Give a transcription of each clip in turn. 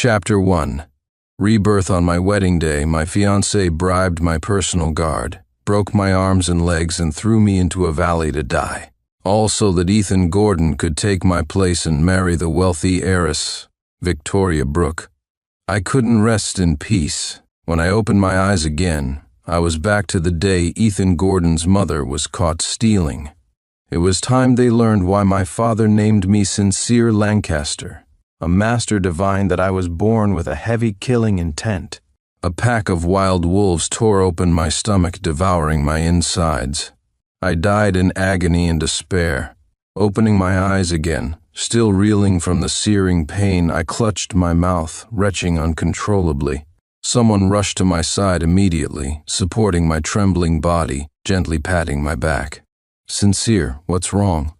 Chapter 1. Rebirth. On my wedding day, my fiancée bribed my personal guard, broke my arms and legs, and threw me into a valley to die. All so that Ethan Gordon could take my place and marry the wealthy heiress, Victoria Brooke. I couldn't rest in peace. When I opened my eyes again, I was back to the day Ethan Gordon's mother was caught stealing. It was time they learned why my father named me Sincere Lancaster, a master divine that I was born with a heavy killing intent. A pack of wild wolves tore open my stomach, devouring my insides. I died in agony and despair. Opening my eyes again, still reeling from the searing pain, I clutched my mouth, retching uncontrollably. Someone rushed to my side immediately, supporting my trembling body, gently patting my back. "Sincere, what's wrong?"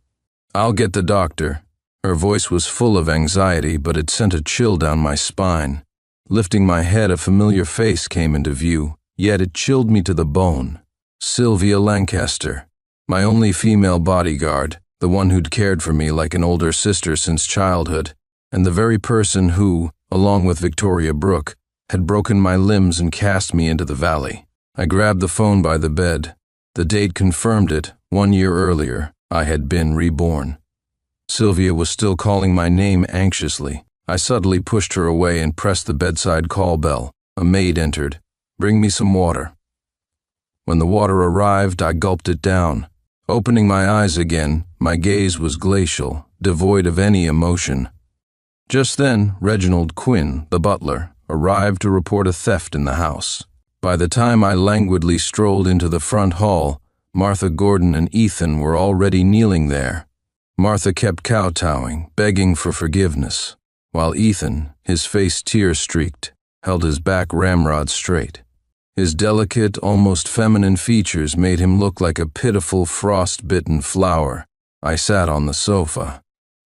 "I'll get the doctor." Her voice was full of anxiety, but it sent a chill down my spine. Lifting my head, a familiar face came into view, yet it chilled me to the bone. Sylvia Lancaster, my only female bodyguard, the one who'd cared for me like an older sister since childhood, and the very person who, along with Victoria Brooke, had broken my limbs and cast me into the valley. I grabbed the phone by the bed. The date confirmed it. 1 year earlier, I had been reborn. Sylvia was still calling my name anxiously. I subtly pushed her away and pressed the bedside call bell. A maid entered. "Bring me some water." When the water arrived, I gulped it down. Opening my eyes again, my gaze was glacial, devoid of any emotion. Just then, Reginald Quinn, the butler, arrived to report a theft in the house. By the time I languidly strolled into the front hall, Martha Gordon and Ethan were already kneeling there. Martha kept kowtowing, begging for forgiveness, while Ethan, his face tear-streaked, held his back ramrod straight. His delicate, almost feminine features made him look like a pitiful frost-bitten flower. I sat on the sofa.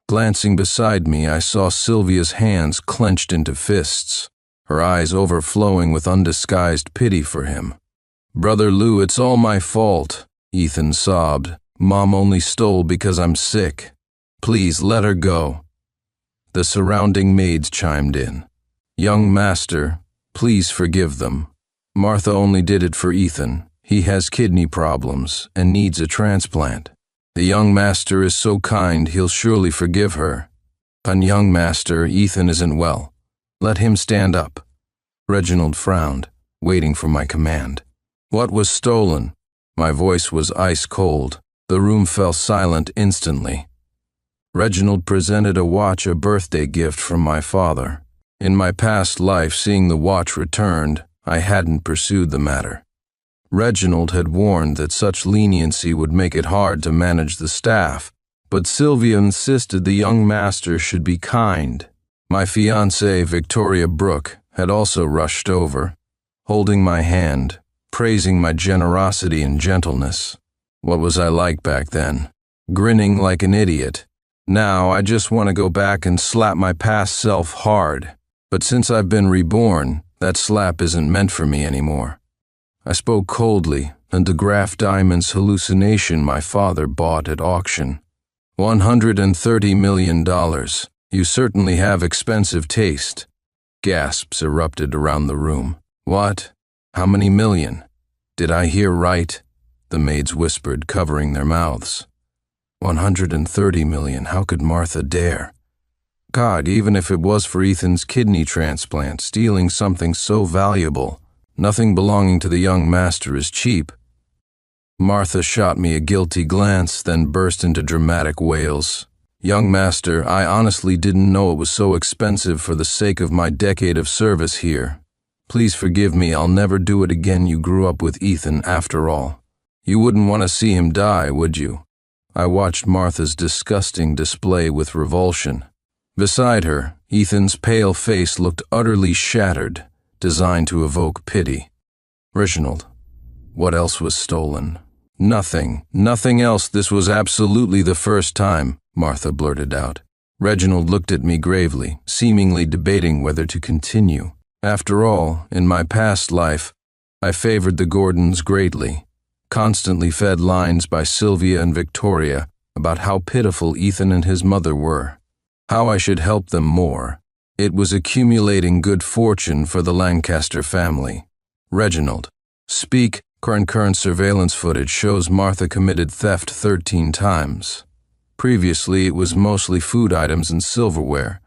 Glancing beside me, I saw Sylvia's hands clenched into fists, her eyes overflowing with undisguised pity for him. "Brother Lou, it's all my fault," Ethan sobbed. "Mom only stole because I'm sick. Please let her go." The surrounding maids chimed in. "Young master, please forgive them. Martha only did it for Ethan. He has kidney problems and needs a transplant. The young master is so kind, he'll surely forgive her. And young master, Ethan isn't well. Let him stand up." Reginald frowned, waiting for my command. "What was stolen?" My voice was ice cold. The room fell silent instantly. Reginald presented a watch, a birthday gift from my father. In my past life, seeing the watch returned, I hadn't pursued the matter. Reginald had warned that such leniency would make it hard to manage the staff, but Sylvia insisted the young master should be kind. My fiancée, Victoria Brooke, had also rushed over, holding my hand, praising my generosity and gentleness. What was I like back then? Grinning like an idiot. Now I just want to go back and slap my past self hard. But since I've been reborn, that slap isn't meant for me anymore. I spoke coldly, and the Graf Diamond's hallucination my father bought at auction. $130 million. You certainly have expensive taste. Gasps erupted around the room. What? How many million? Did I hear right? The maids whispered, covering their mouths. 130 million, how could Martha dare? God, even if it was for Ethan's kidney transplant, stealing something so valuable, nothing belonging to the young master is cheap. Martha shot me a guilty glance, then burst into dramatic wails. "Young master, I honestly didn't know it was so expensive for the sake of my decade of service here. Please forgive me, I'll never do it again. You grew up with Ethan after all. You wouldn't want to see him die, would you?" I watched Martha's disgusting display with revulsion. Beside her, Ethan's pale face looked utterly shattered, designed to evoke pity. "Reginald, what else was stolen?" Nothing else. This was absolutely the first time," Martha blurted out. Reginald looked at me gravely, seemingly debating whether to continue. After all, in my past life, I favored the Gordons greatly. Constantly fed lines by Sylvia and Victoria about how pitiful Ethan and his mother were, how I should help them more. It was accumulating good fortune for the Lancaster family. Reginald. Speak. Current surveillance footage shows Martha committed theft 13 times. Previously, it was mostly food items and silverware,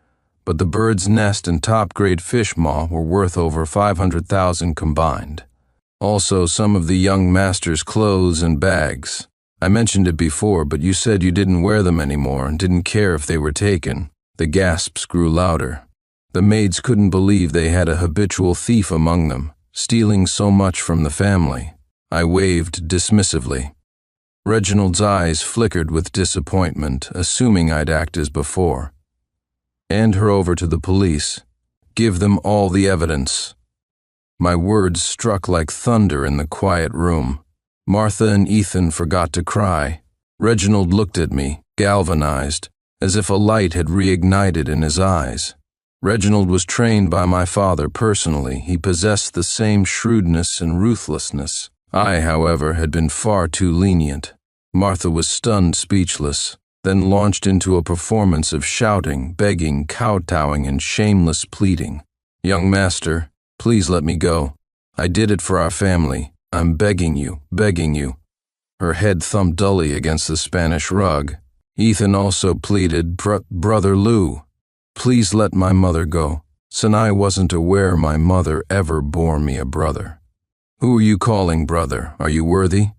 but the bird's nest and top-grade fish maw were worth over $500,000 combined. Also, some of the young master's clothes and bags. I mentioned it before, but you said you didn't wear them anymore and didn't care if they were taken. The gasps grew louder. The maids couldn't believe they had a habitual thief among them, stealing so much from the family. I waved dismissively. Reginald's eyes flickered with disappointment, assuming I'd act as before. Hand her over to the police. Give them all the evidence. My words struck like thunder in the quiet room. Martha and Ethan forgot to cry. Reginald looked at me, galvanized, as if a light had reignited in his eyes. Reginald was trained by my father personally. He possessed the same shrewdness and ruthlessness. I, however, had been far too lenient. Martha was stunned speechless, then launched into a performance of shouting, begging, kowtowing, and shameless pleading. Young master, please let me go. I did it for our family. I'm begging you, begging you. Her head thumped dully against the Spanish rug. Ethan also pleaded, Brother Lou, please let my mother go. Sinai wasn't aware my mother ever bore me a brother. Who are you calling brother? Are you worthy?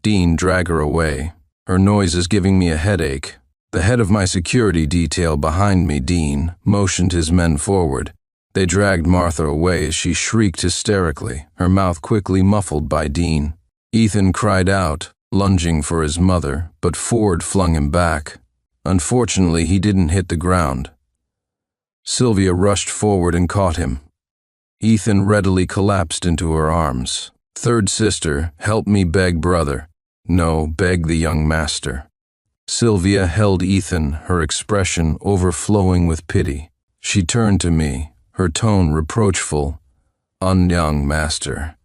Dean, drag her away. Her noise is giving me a headache. The head of my security detail behind me, Dean, motioned his men forward. They dragged Martha away as she shrieked hysterically, her mouth quickly muffled by Dean. Ethan cried out, lunging for his mother, but Ford flung him back. Unfortunately, he didn't hit the ground. Sylvia rushed forward and caught him. Ethan readily collapsed into her arms. Third sister, help me beg brother. No, beg the young master. Sylvia held Ethan, her expression overflowing with pity. She turned to me, her tone reproachful. Young master,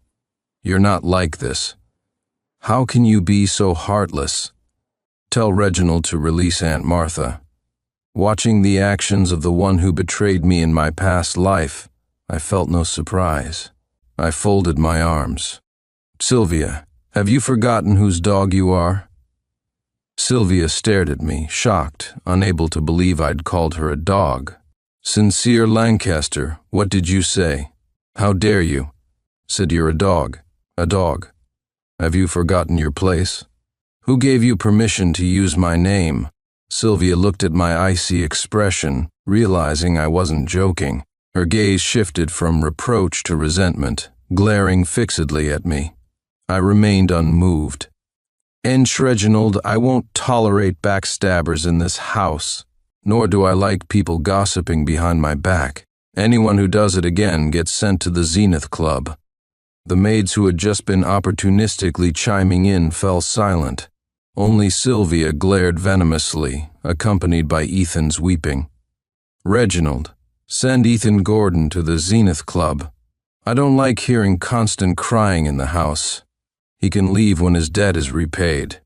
you're not like this. How can you be so heartless? Tell Reginald to release Aunt Martha. Watching the actions of the one who betrayed me in my past life, I felt no surprise. I folded my arms. Sylvia, have you forgotten whose dog you are? Sylvia stared at me, shocked, unable to believe I'd called her a dog. Sincere Lancaster, what did you say? How dare you? Said you're a dog. A dog. Have you forgotten your place? Who gave you permission to use my name? Sylvia looked at my icy expression, realizing I wasn't joking. Her gaze shifted from reproach to resentment, glaring fixedly at me. I remained unmoved. Reginald, I won't tolerate backstabbers in this house, nor do I like people gossiping behind my back. Anyone who does it again gets sent to the Zenith Club. The maids who had just been opportunistically chiming in fell silent. Only Sylvia glared venomously, accompanied by Ethan's weeping. Reginald, send Ethan Gordon to the Zenith Club. I don't like hearing constant crying in the house. He can leave when his debt is repaid.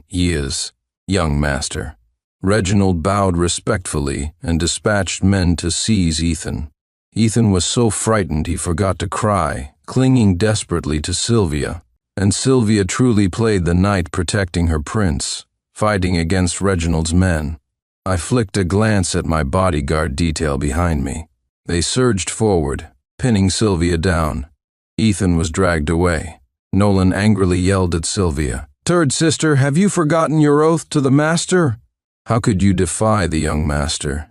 Years, young master. Reginald bowed respectfully and dispatched men to seize Ethan. Ethan was so frightened he forgot to cry, clinging desperately to Sylvia. And Sylvia truly played the knight protecting her prince, fighting against Reginald's men. I flicked a glance at my bodyguard detail behind me. They surged forward, pinning Sylvia down. Ethan was dragged away. Nolan angrily yelled at Sylvia. Third sister, have you forgotten your oath to the master? How could you defy the young master?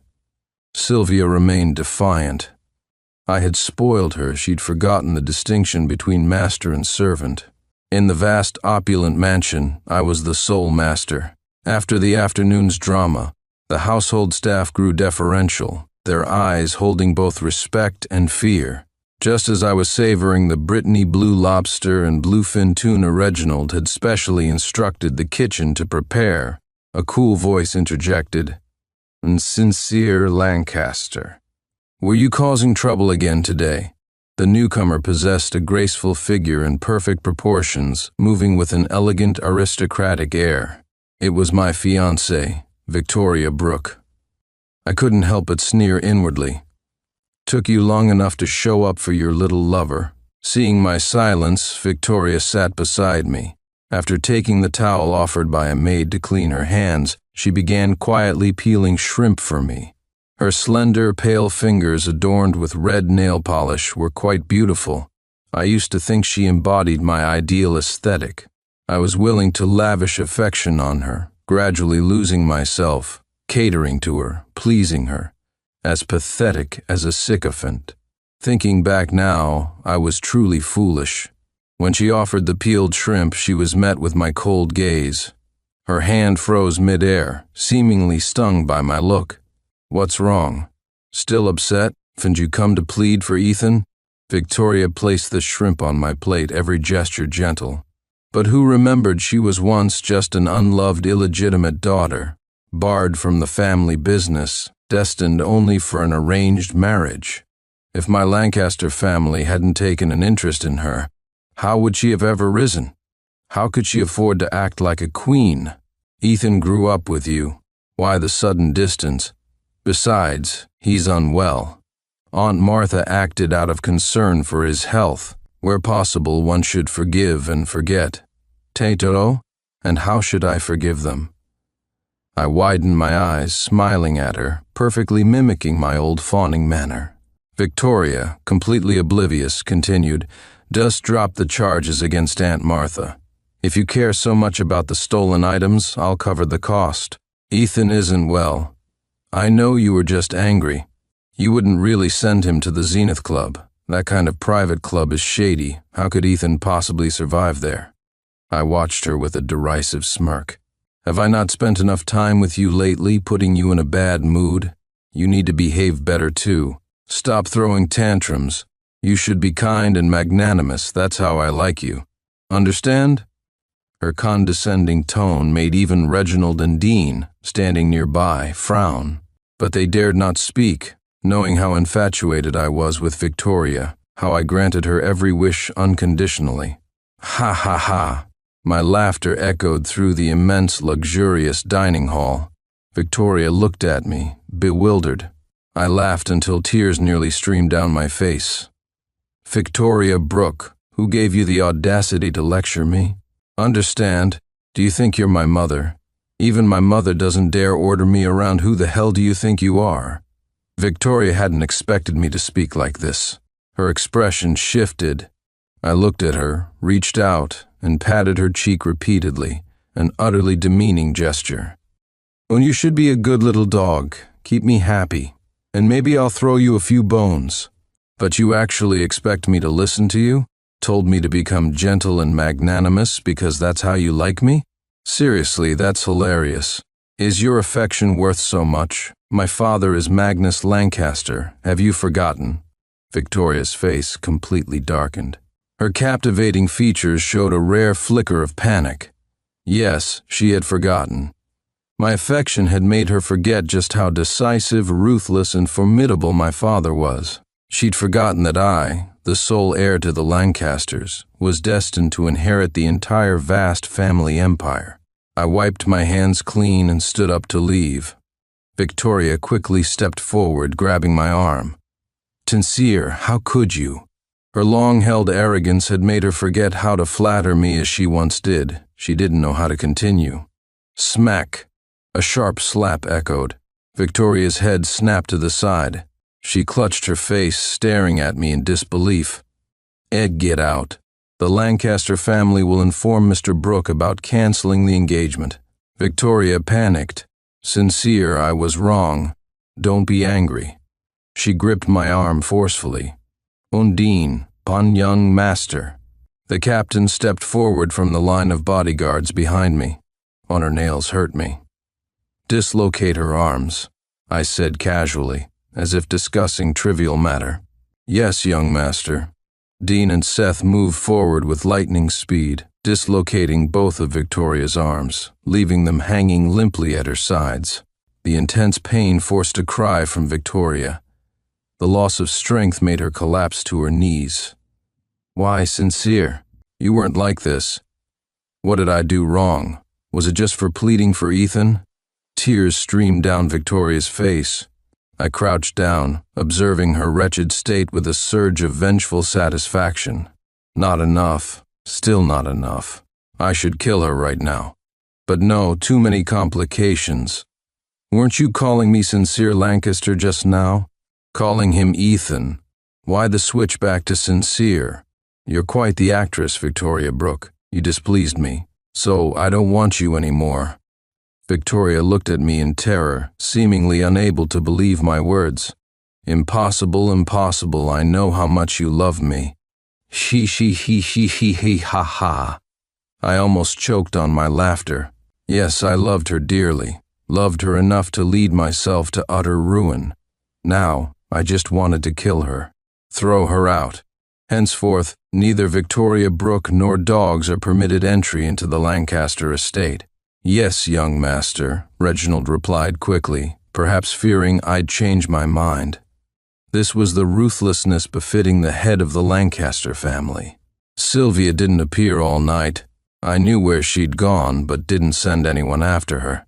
Sylvia remained defiant. I had spoiled her. She'd forgotten the distinction between master and servant. In the vast, opulent mansion, I was the sole master. After the afternoon's drama, the household staff grew deferential, their eyes holding both respect and fear. Just as I was savoring the Brittany blue lobster and bluefin tuna Reginald had specially instructed the kitchen to prepare, a cool voice interjected, Sincere Lancaster. Were you causing trouble again today? The newcomer possessed a graceful figure in perfect proportions, moving with an elegant aristocratic air. It was my fiancée, Victoria Brooke. I couldn't help but sneer inwardly. Took you long enough to show up for your little lover. Seeing my silence, Victoria sat beside me. After taking the towel offered by a maid to clean her hands, she began quietly peeling shrimp for me. Her slender, pale fingers adorned with red nail polish were quite beautiful. I used to think she embodied my ideal aesthetic. I was willing to lavish affection on her, gradually losing myself, catering to her, pleasing her, as pathetic as a sycophant. Thinking back now, I was truly foolish. When she offered the peeled shrimp, she was met with my cold gaze. Her hand froze mid-air, seemingly stung by my look. What's wrong? Still upset? Haven't you come to plead for Ethan? Victoria placed the shrimp on my plate, every gesture gentle. But who remembered she was once just an unloved illegitimate daughter, barred from the family business, destined only for an arranged marriage? If my Lancaster family hadn't taken an interest in her, how would she have ever risen? How could she afford to act like a queen? Ethan grew up with you. Why the sudden distance? Besides, he's unwell. Aunt Martha acted out of concern for his health. Where possible, one should forgive and forget. Tetoro? And how should I forgive them? I widened my eyes, smiling at her, perfectly mimicking my old fawning manner. Victoria, completely oblivious, continued, "Just drop the charges against Aunt Martha. If you care so much about the stolen items, I'll cover the cost. Ethan isn't well. I know you were just angry. You wouldn't really send him to the Zenith Club. That kind of private club is shady. How could Ethan possibly survive there?" I watched her with a derisive smirk. "Have I not spent enough time with you lately, putting you in a bad mood? You need to behave better too. Stop throwing tantrums. You should be kind and magnanimous. That's how I like you. Understand?" Her condescending tone made even Reginald and Dean, standing nearby, frown. But they dared not speak, knowing how infatuated I was with Victoria, how I granted her every wish unconditionally. Ha ha ha! My laughter echoed through the immense, luxurious dining hall. Victoria looked at me, bewildered. I laughed until tears nearly streamed down my face. "Victoria Brooke, who gave you the audacity to lecture me? Understand? Do you think you're my mother? Even my mother doesn't dare order me around. Who the hell do you think you are?" Victoria hadn't expected me to speak like this. Her expression shifted. I looked at her, reached out, and patted her cheek repeatedly, an utterly demeaning gesture. "When you should be a good little dog, keep me happy, and maybe I'll throw you a few bones. But you actually expect me to listen to you? Told me to become gentle and magnanimous because that's how you like me? Seriously, that's hilarious. Is your affection worth so much? My father is Magnus Lancaster. Have you forgotten?" Victoria's face completely darkened. Her captivating features showed a rare flicker of panic. Yes, she had forgotten. My affection had made her forget just how decisive, ruthless, and formidable my father was. She'd forgotten that I, the sole heir to the Lancasters, was destined to inherit the entire vast family empire. I wiped my hands clean and stood up to leave. Victoria quickly stepped forward, grabbing my arm. "Sincere, how could you?" Her long-held arrogance had made her forget how to flatter me as she once did. She didn't know how to continue. Smack! A sharp slap echoed. Victoria's head snapped to the side. She clutched her face, staring at me in disbelief. "Ed, get out. The Lancaster family will inform Mr. Brooke about canceling the engagement." Victoria panicked. "Sincere, I was wrong. Don't be angry." She gripped my arm forcefully. "Undine, pon young master." The captain stepped forward from the line of bodyguards behind me. On her nails hurt me. "Dislocate her arms," I said casually, as if discussing trivial matter. "Yes, young master." Dean and Seth moved forward with lightning speed, dislocating both of Victoria's arms, leaving them hanging limply at her sides. The intense pain forced a cry from Victoria. The loss of strength made her collapse to her knees. "Why, Sincere? You weren't like this. What did I do wrong? Was it just for pleading for Ethan?" Tears streamed down Victoria's face. I crouched down, observing her wretched state with a surge of vengeful satisfaction. Not enough. Still not enough. I should kill her right now. But no, too many complications. Weren't you calling me Sincere Lancaster just now? Calling him Ethan. Why the switch back to Sincere? You're quite the actress, Victoria Brooke. You displeased me. So I don't want you anymore. Victoria looked at me in terror, seemingly unable to believe my words. Impossible, impossible, I know how much you love me. He ha ha. I almost choked on my laughter. Yes, I loved her dearly, loved her enough to lead myself to utter ruin. Now, I just wanted to kill her, throw her out. Henceforth, neither Victoria Brooke nor dogs are permitted entry into the Lancaster estate. Yes, young master, Reginald replied quickly, perhaps fearing I'd change my mind. This was the ruthlessness befitting the head of the Lancaster family. Sylvia didn't appear all night. I knew where she'd gone, but didn't send anyone after her.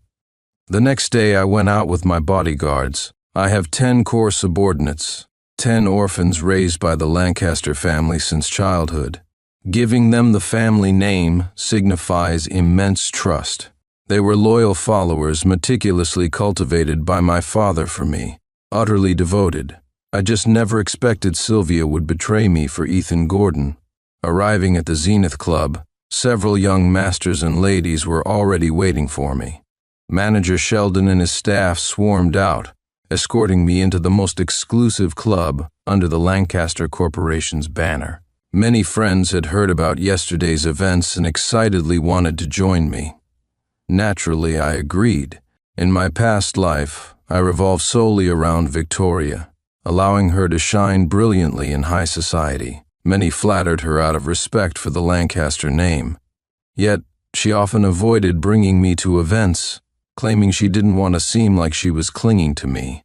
The next day I went out with my bodyguards. I have 10 core subordinates, 10 orphans raised by the Lancaster family since childhood. Giving them the family name signifies immense trust. They were loyal followers meticulously cultivated by my father for me, utterly devoted. I just never expected Sylvia would betray me for Ethan Gordon. Arriving at the Zenith Club, several young masters and ladies were already waiting for me. Manager Sheldon and his staff swarmed out, escorting me into the most exclusive club under the Lancaster Corporation's banner. Many friends had heard about yesterday's events and excitedly wanted to join me. Naturally, I agreed. In my past life, I revolved solely around Victoria, allowing her to shine brilliantly in high society. Many flattered her out of respect for the Lancaster name. Yet, she often avoided bringing me to events, claiming she didn't want to seem like she was clinging to me,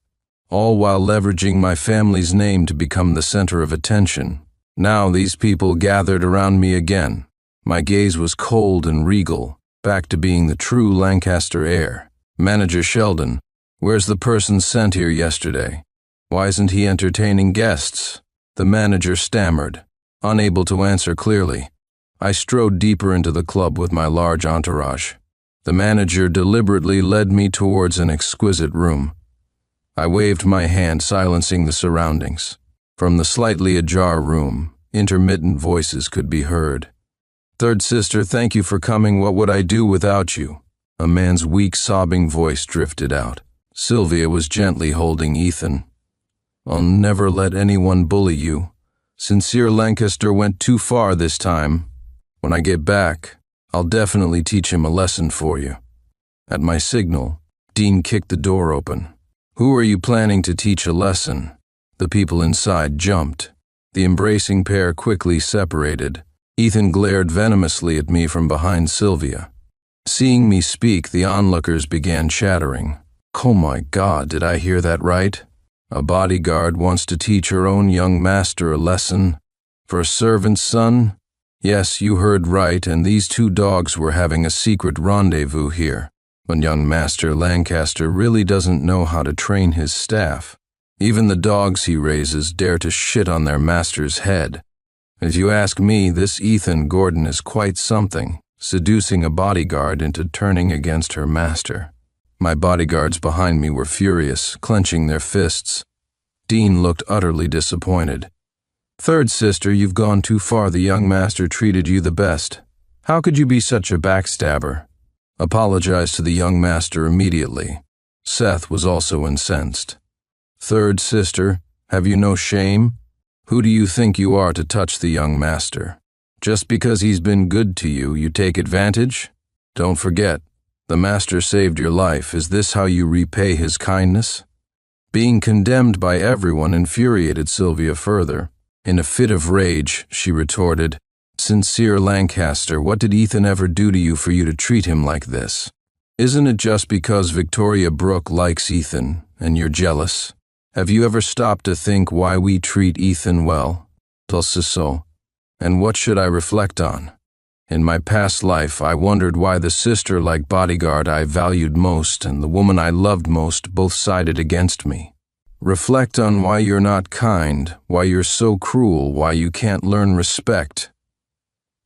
all while leveraging my family's name to become the center of attention. Now these people gathered around me again. My gaze was cold and regal, back to being the true Lancaster heir. Manager Sheldon, where's the person sent here yesterday? Why isn't he entertaining guests? The manager stammered, unable to answer clearly. I strode deeper into the club with my large entourage. The manager deliberately led me towards an exquisite room. I waved my hand, silencing the surroundings. From the slightly ajar room, intermittent voices could be heard. Third sister, thank you for coming. What would I do without you? A man's weak, sobbing voice drifted out. Sylvia was gently holding Ethan. I'll never let anyone bully you. Sincere Lancaster went too far this time. When I get back, I'll definitely teach him a lesson for you. At my signal, Dean kicked the door open. Who are you planning to teach a lesson? The people inside jumped. The embracing pair quickly separated. Ethan glared venomously at me from behind Sylvia. Seeing me speak, the onlookers began chattering. Oh my God, did I hear that right? A bodyguard wants to teach her own young master a lesson? For a servant's son? Yes, you heard right, and these two dogs were having a secret rendezvous here. But young Master Lancaster really doesn't know how to train his staff. Even the dogs he raises dare to shit on their master's head. If you ask me, this Ethan Gordon is quite something, seducing a bodyguard into turning against her master. My bodyguards behind me were furious, clenching their fists. Dean looked utterly disappointed. Third sister, you've gone too far. The young master treated you the best. How could you be such a backstabber? Apologize to the young master immediately. Seth was also incensed. Third sister, have you no shame? Who do you think you are to touch the young master? Just because he's been good to you, you take advantage? Don't forget, the master saved your life. Is this how you repay his kindness? Being condemned by everyone infuriated Sylvia further. In a fit of rage, she retorted, Sincere Lancaster, what did Ethan ever do to you for you to treat him like this? Isn't it just because Victoria Brooke likes Ethan and you're jealous? Have you ever stopped to think why we treat Ethan well? So. And what should I reflect on? In my past life, I wondered why the sister-like bodyguard I valued most and the woman I loved most both sided against me. Reflect on why you're not kind, why you're so cruel, why you can't learn respect."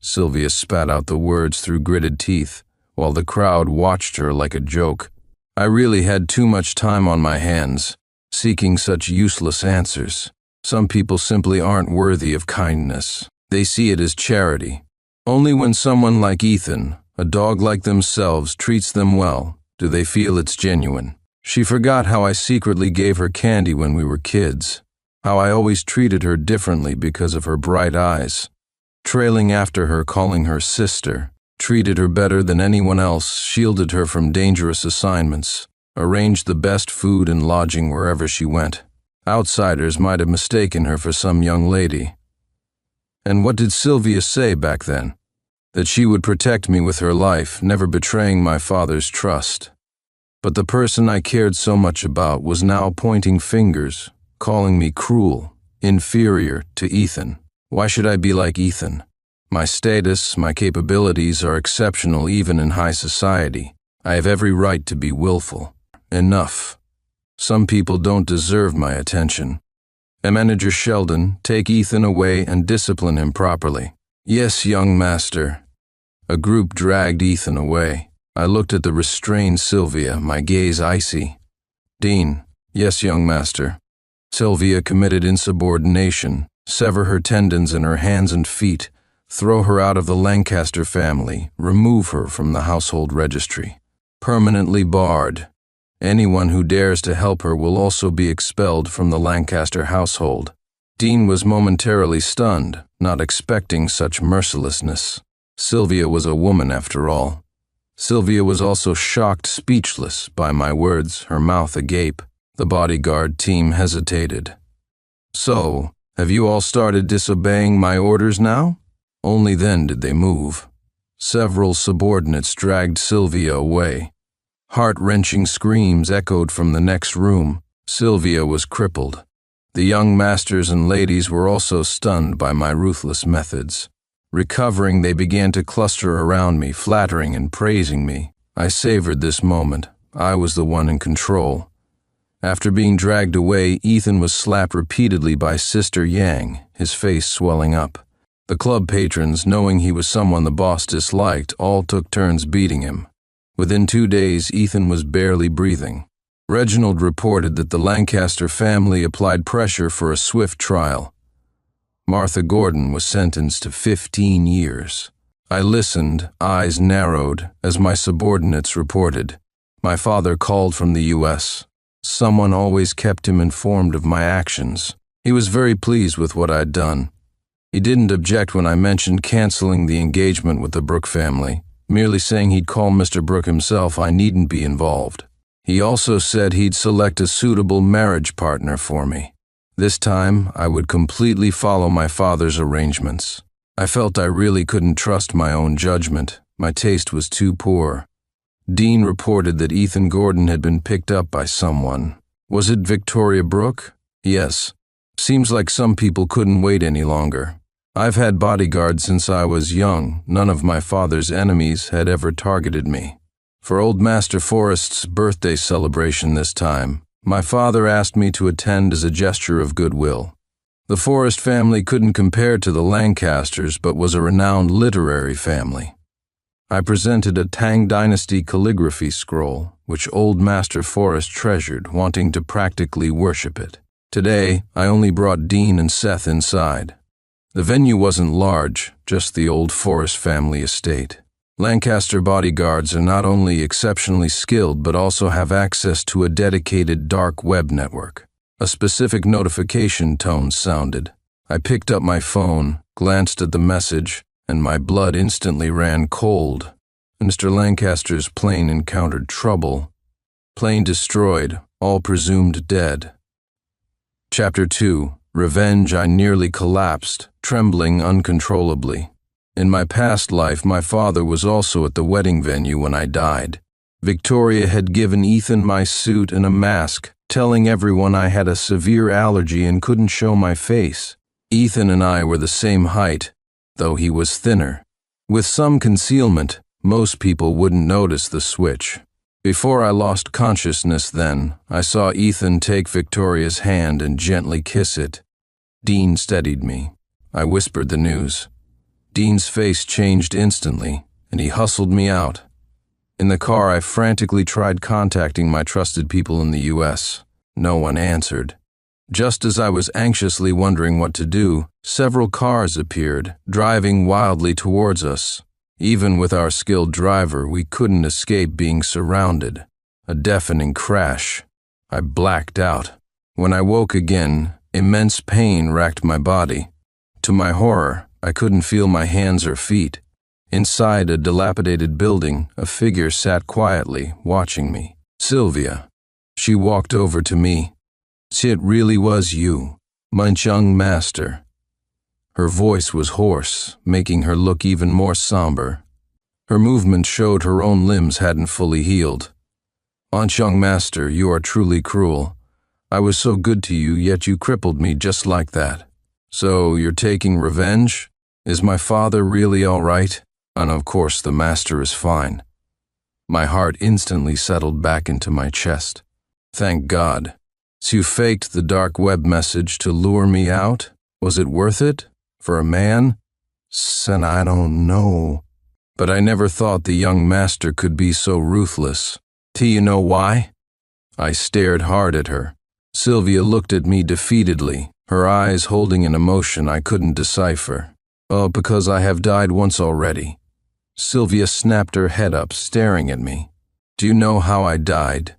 Sylvia spat out the words through gritted teeth, while the crowd watched her like a joke. I really had too much time on my hands, seeking such useless answers. Some people simply aren't worthy of kindness. They see it as charity. Only when someone like Ethan, a dog like themselves, treats them well, do they feel it's genuine. She forgot how I secretly gave her candy when we were kids, how I always treated her differently because of her bright eyes, trailing after her, calling her sister, treated her better than anyone else, shielded her from dangerous assignments, arranged the best food and lodging wherever she went. Outsiders might have mistaken her for some young lady. And what did Sylvia say back then? That she would protect me with her life, never betraying my father's trust. But the person I cared so much about was now pointing fingers, calling me cruel, inferior to Ethan. Why should I be like Ethan? My status, my capabilities are exceptional even in high society. I have every right to be willful. Enough. Some people don't deserve my attention. Manager Sheldon, take Ethan away and discipline him properly. Yes, young master. A group dragged Ethan away. I looked at the restrained Sylvia, my gaze icy. Dean. Yes, young master. Sylvia committed insubordination. Sever her tendons in her hands and feet. Throw her out of the Lancaster family. Remove her from the household registry. Permanently barred. Anyone who dares to help her will also be expelled from the Lancaster household. Dean was momentarily stunned, not expecting such mercilessness. Sylvia was a woman after all. Sylvia was also shocked, speechless by my words, her mouth agape. The bodyguard team hesitated. So, have you all started disobeying my orders now? Only then did they move. Several subordinates dragged Sylvia away. Heart-wrenching screams echoed from the next room. Sylvia was crippled. The young masters and ladies were also stunned by my ruthless methods. Recovering, they began to cluster around me, flattering and praising me. I savored this moment. I was the one in control. After being dragged away, Ethan was slapped repeatedly by Sister Yang, his face swelling up. The club patrons, knowing he was someone the boss disliked, all took turns beating him. Within 2 days, Ethan was barely breathing. Reginald reported that the Lancaster family applied pressure for a swift trial. Martha Gordon was sentenced to 15 years. I listened, eyes narrowed, as my subordinates reported. My father called from the U.S. Someone always kept him informed of my actions. He was very pleased with what I'd done. He didn't object when I mentioned canceling the engagement with the Brooke family, merely saying he'd call Mr. Brooke himself. I needn't be involved. He also said he'd select a suitable marriage partner for me. This time, I would completely follow my father's arrangements. I felt I really couldn't trust my own judgment. My taste was too poor. Dean reported that Ethan Gordon had been picked up by someone. Was it Victoria Brooke? Yes. Seems like some people couldn't wait any longer. I've had bodyguards since I was young. None of my father's enemies had ever targeted me. For Old Master Forrest's birthday celebration this time, my father asked me to attend as a gesture of goodwill. The Forrest family couldn't compare to the Lancasters, but was a renowned literary family. I presented a Tang Dynasty calligraphy scroll, which Old Master Forrest treasured, wanting to practically worship it. Today, I only brought Dean and Seth inside. The venue wasn't large, just the old Forrest family estate. Lancaster bodyguards are not only exceptionally skilled but also have access to a dedicated dark web network. A specific notification tone sounded. I picked up my phone, glanced at the message, and my blood instantly ran cold. Mr. Lancaster's plane encountered trouble. Plane destroyed, all presumed dead. Chapter 2. Revenge. I nearly collapsed, trembling uncontrollably. In my past life, my father was also at the wedding venue when I died. Victoria had given Ethan my suit and a mask, telling everyone I had a severe allergy and couldn't show my face. Ethan and I were the same height, though he was thinner. With some concealment, most people wouldn't notice the switch. Before I lost consciousness then, I saw Ethan take Victoria's hand and gently kiss it. Dean steadied me. I whispered the news. Dean's face changed instantly, and he hustled me out. In the car, I frantically tried contacting my trusted people in the U.S. No one answered. Just as I was anxiously wondering what to do, several cars appeared, driving wildly towards us. Even with our skilled driver, we couldn't escape being surrounded. A deafening crash. I blacked out. When I woke again, immense pain racked my body. To my horror, I couldn't feel my hands or feet. Inside a dilapidated building, a figure sat quietly, watching me. Sylvia. She walked over to me. "It really was you, my young master." Her voice was hoarse, making her look even more somber. Her movement showed her own limbs hadn't fully healed. "Young master, you are truly cruel. I was so good to you, yet you crippled me just like that. So you're taking revenge? Is my father really all right? And of course the master is fine." My heart instantly settled back into my chest. Thank God. So you faked the dark web message to lure me out? Was it worth it? For a man? And I don't know. But I never thought the young master could be so ruthless. Do you know why? I stared hard at her. Sylvia looked at me defeatedly, her eyes holding an emotion I couldn't decipher. "Oh, because I have died once already." Sylvia snapped her head up, staring at me. "Do you know how I died?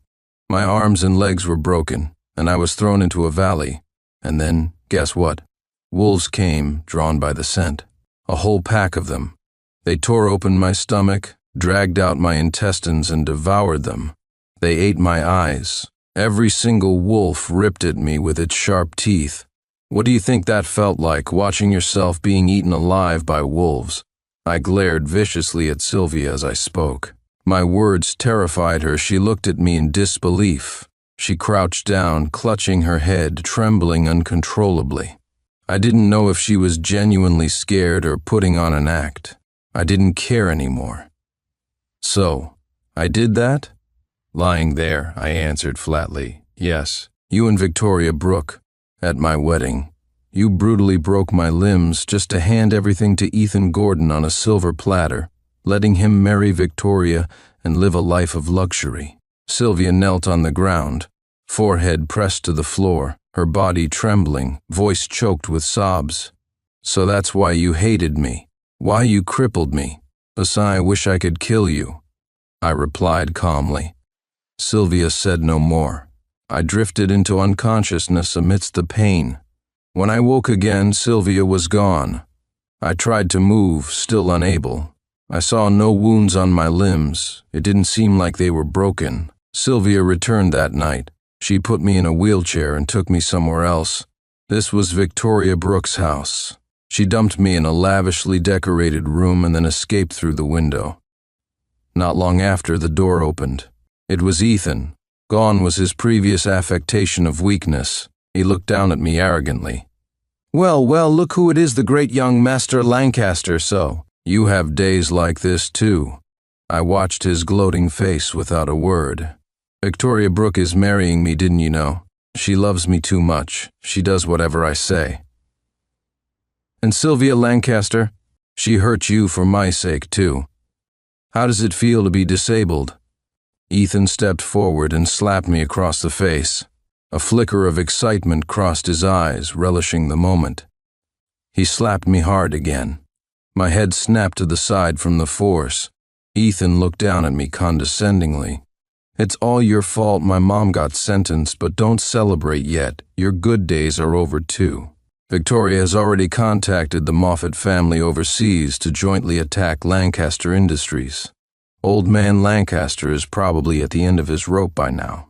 My arms and legs were broken, and I was thrown into a valley. And then, guess what? Wolves came, drawn by the scent. A whole pack of them. They tore open my stomach, dragged out my intestines, and devoured them. They ate my eyes. Every single wolf ripped at me with its sharp teeth. What do you think that felt like, watching yourself being eaten alive by wolves?" I glared viciously at Sylvia as I spoke. My words terrified her. She looked at me in disbelief. She crouched down, clutching her head, trembling uncontrollably. I didn't know if she was genuinely scared or putting on an act. I didn't care anymore. "So, I did that?" Lying there, I answered flatly, "Yes, you and Victoria Brooke, at my wedding. You brutally broke my limbs just to hand everything to Ethan Gordon on a silver platter, letting him marry Victoria and live a life of luxury." Sylvia knelt on the ground, forehead pressed to the floor, her body trembling, voice choked with sobs. "So that's why you hated me, why you crippled me. I wish I could kill you," I replied calmly. Sylvia said no more. I drifted into unconsciousness amidst the pain. When I woke again, Sylvia was gone. I tried to move, still unable. I saw no wounds on my limbs. It didn't seem like they were broken. Sylvia returned that night. She put me in a wheelchair and took me somewhere else. This was Victoria Brooke's house. She dumped me in a lavishly decorated room and then escaped through the window. Not long after, the door opened. It was Ethan. Gone was his previous affectation of weakness. He looked down at me arrogantly. Well, look who it is, the great young Master Lancaster, so. You have days like this too." I watched his gloating face without a word. "Victoria Brooke is marrying me, didn't you know? She loves me too much. She does whatever I say." "And Sylvia Lancaster? She hurt you for my sake too. How does it feel to be disabled?" Ethan stepped forward and slapped me across the face. A flicker of excitement crossed his eyes, relishing the moment. He slapped me hard again. My head snapped to the side from the force. Ethan looked down at me condescendingly. "It's all your fault my mom got sentenced, but don't celebrate yet. Your good days are over too. Victoria has already contacted the Moffat family overseas to jointly attack Lancaster Industries. Old man Lancaster is probably at the end of his rope by now."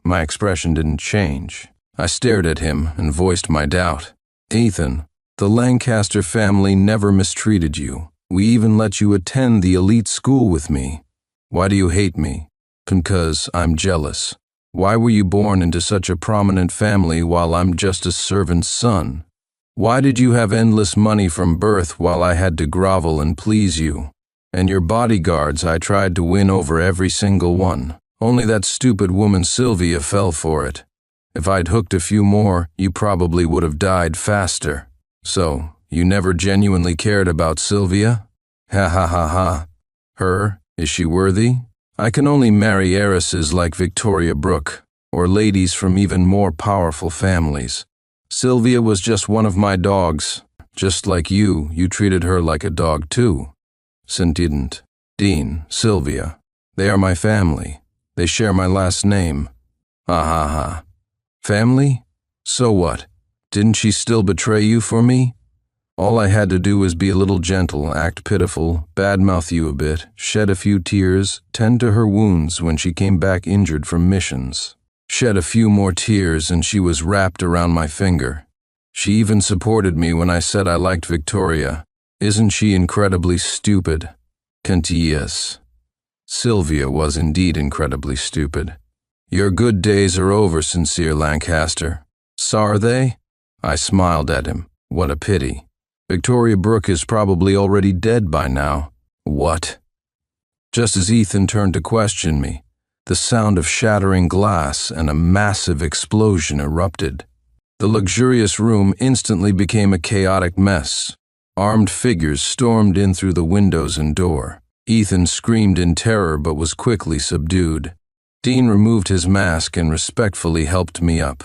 My expression didn't change. I stared at him and voiced my doubt. "Ethan, the Lancaster family never mistreated you. We even let you attend the elite school with me. Why do you hate me? Because I'm jealous. Why were you born into such a prominent family while I'm just a servant's son? Why did you have endless money from birth while I had to grovel and please you? And your bodyguards, I tried to win over every single one. Only that stupid woman Sylvia fell for it. If I'd hooked a few more, you probably would have died faster. So, you never genuinely cared about Sylvia? Ha ha ha ha. Her? Is she worthy? I can only marry heiresses like Victoria Brooke, or ladies from even more powerful families. Sylvia was just one of my dogs. Just like you treated her like a dog too. Sin didn't. Dean, Sylvia. They are my family. They share my last name. Ha ha ha. Family? So what? Didn't she still betray you for me? All I had to do was be a little gentle, act pitiful, badmouth you a bit, shed a few tears, tend to her wounds when she came back injured from missions. Shed a few more tears and she was wrapped around my finger. She even supported me when I said I liked Victoria. Isn't she incredibly stupid? Yes. Sylvia was indeed incredibly stupid. Your good days are over, sincere Lancaster. Are they? I smiled at him. What a pity. Victoria Brooke is probably already dead by now. What? Just as Ethan turned to question me, the sound of shattering glass and a massive explosion erupted. The luxurious room instantly became a chaotic mess. Armed figures stormed in through the windows and door. Ethan screamed in terror but was quickly subdued. Dean removed his mask and respectfully helped me up.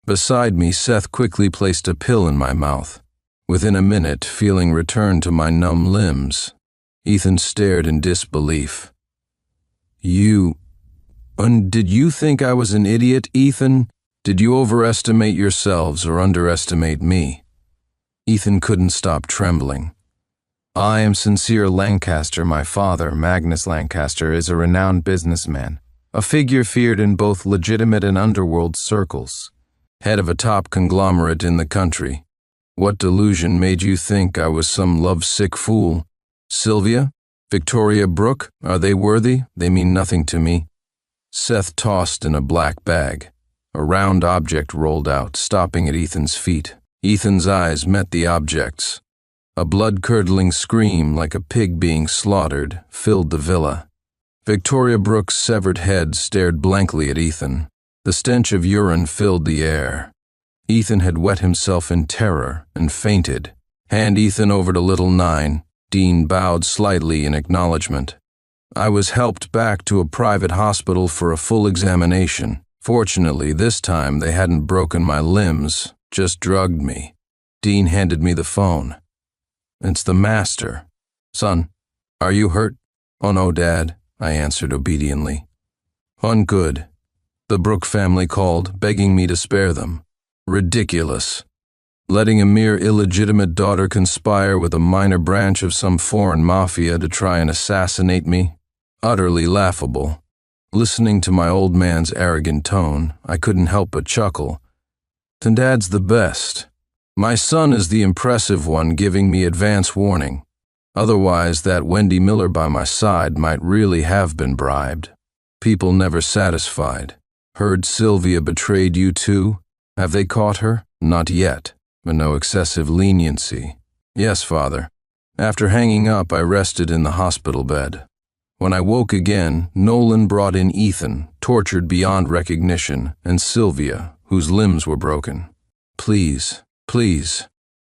Beside me, Seth quickly placed a pill in my mouth. Within a minute, feeling returned to my numb limbs. Ethan stared in disbelief. Did you think I was an idiot, Ethan? Did you overestimate yourselves or underestimate me? Ethan couldn't stop trembling. I am Sincere Lancaster. My father, Magnus Lancaster, is a renowned businessman, a figure feared in both legitimate and underworld circles, head of a top conglomerate in the country. What delusion made you think I was some lovesick fool? Sylvia? Victoria Brooke? Are they worthy? They mean nothing to me. Seth tossed in a black bag. A round object rolled out, stopping at Ethan's feet. Ethan's eyes met the object's. A blood-curdling scream, like a pig being slaughtered, filled the villa. Victoria Brooke's severed head stared blankly at Ethan. The stench of urine filled the air. Ethan had wet himself in terror and fainted. Hand Ethan over to Little Nine. Dean bowed slightly in acknowledgement. I was helped back to a private hospital for a full examination. Fortunately, this time they hadn't broken my limbs, just drugged me. Dean handed me the phone. It's the master. Son, are you hurt? Oh no, Dad, I answered obediently. Good. The Brooke family called, begging me to spare them. Ridiculous. Letting a mere illegitimate daughter conspire with a minor branch of some foreign mafia to try and assassinate me? Utterly laughable. Listening to my old man's arrogant tone, I couldn't help but chuckle. Then Dad's the best. My son is the impressive one giving me advance warning. Otherwise, that Wendy Miller by my side might really have been bribed. People never satisfied. Heard Sylvia betrayed you too? Have they caught her? Not yet, but no excessive leniency. Yes, Father. After hanging up, I rested in the hospital bed. When I woke again, Nolan brought in Ethan, tortured beyond recognition, and Sylvia, whose limbs were broken. Please,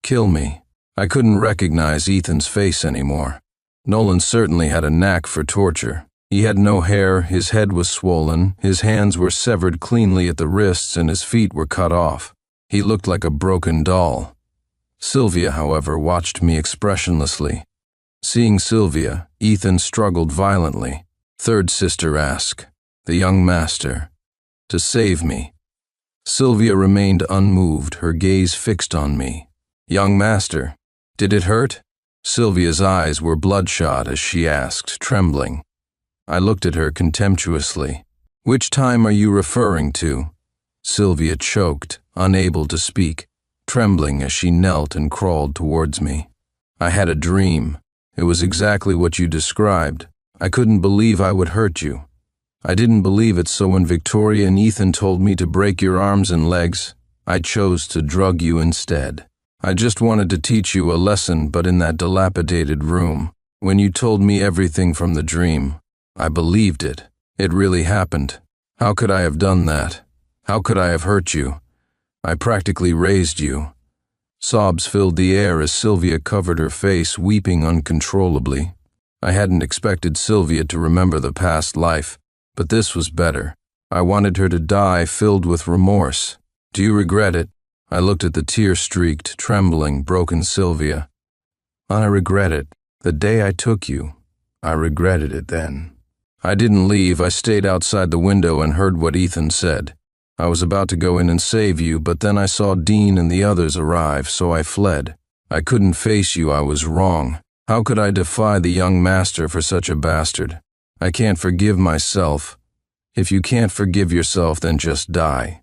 kill me. I couldn't recognize Ethan's face anymore. Nolan certainly had a knack for torture. He had no hair, his head was swollen, his hands were severed cleanly at the wrists, and his feet were cut off. He looked like a broken doll. Sylvia, however, watched me expressionlessly. Seeing Sylvia, Ethan struggled violently. Third sister asked, the young master, to save me. Sylvia remained unmoved, her gaze fixed on me. Young master, did it hurt? Sylvia's eyes were bloodshot as she asked, trembling. I looked at her contemptuously. Which time are you referring to? Sylvia choked, unable to speak, trembling as she knelt and crawled towards me. I had a dream. It was exactly what you described. I couldn't believe I would hurt you. I didn't believe it, so when Victoria and Ethan told me to break your arms and legs, I chose to drug you instead. I just wanted to teach you a lesson, but in that dilapidated room. When you told me everything from the dream, I believed it. It really happened. How could I have done that? How could I have hurt you? I practically raised you." Sobs filled the air as Sylvia covered her face, weeping uncontrollably. I hadn't expected Sylvia to remember the past life, but this was better. I wanted her to die filled with remorse. "Do you regret it?" I looked at the tear-streaked, trembling, broken Sylvia. "I regret it. The day I took you, I regretted it then." I didn't leave. I stayed outside the window and heard what Ethan said. I was about to go in and save you, but then I saw Dean and the others arrive, so I fled. I couldn't face you. I was wrong. How could I defy the young master for such a bastard? I can't forgive myself. If you can't forgive yourself, then just die.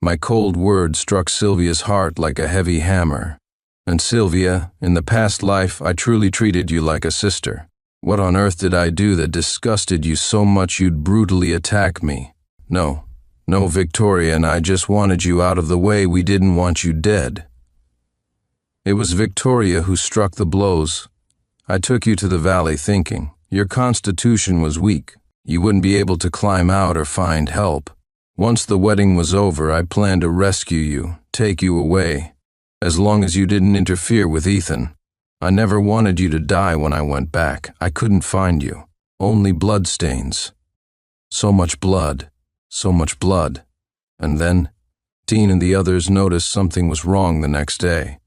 My cold words struck Sylvia's heart like a heavy hammer. And Sylvia, in the past life, I truly treated you like a sister. What on earth did I do that disgusted you so much you'd brutally attack me? No, Victoria and I just wanted you out of the way. We didn't want you dead. It was Victoria who struck the blows. I took you to the valley thinking your constitution was weak. You wouldn't be able to climb out or find help. Once the wedding was over, I planned to rescue you, take you away, as long as you didn't interfere with Ethan. I never wanted you to die when I went back. I couldn't find you. Only bloodstains. So much blood. So much blood. And then, Dean and the others noticed something was wrong the next day.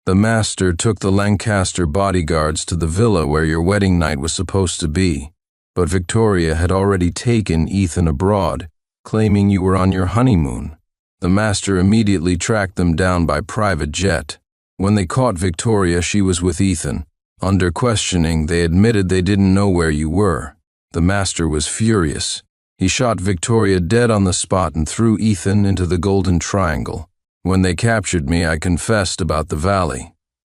The master took the Lancaster bodyguards to the villa where your wedding night was supposed to be, but Victoria had already taken Ethan abroad, claiming you were on your honeymoon. The master immediately tracked them down by private jet. When they caught Victoria, she was with Ethan. Under questioning, they admitted they didn't know where you were. The master was furious. He shot Victoria dead on the spot and threw Ethan into the Golden Triangle. When they captured me, I confessed about the valley.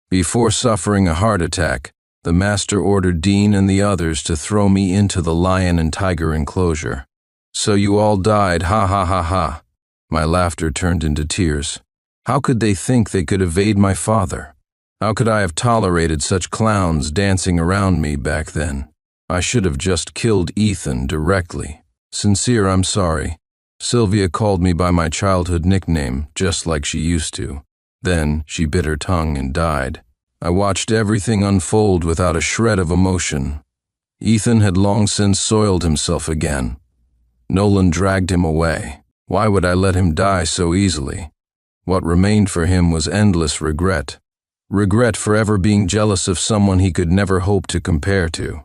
Before suffering a heart attack, the master ordered Dean and the others to throw me into the lion and tiger enclosure. "So you all died, ha ha ha ha." My laughter turned into tears. How could they think they could evade my father? How could I have tolerated such clowns dancing around me back then? I should have just killed Ethan directly. "Sincere, I'm sorry." Sylvia called me by my childhood nickname, just like she used to. Then she bit her tongue and died. I watched everything unfold without a shred of emotion. Ethan had long since soiled himself again. Nolan dragged him away. Why would I let him die so easily? What remained for him was endless regret. Regret for ever being jealous of someone he could never hope to compare to.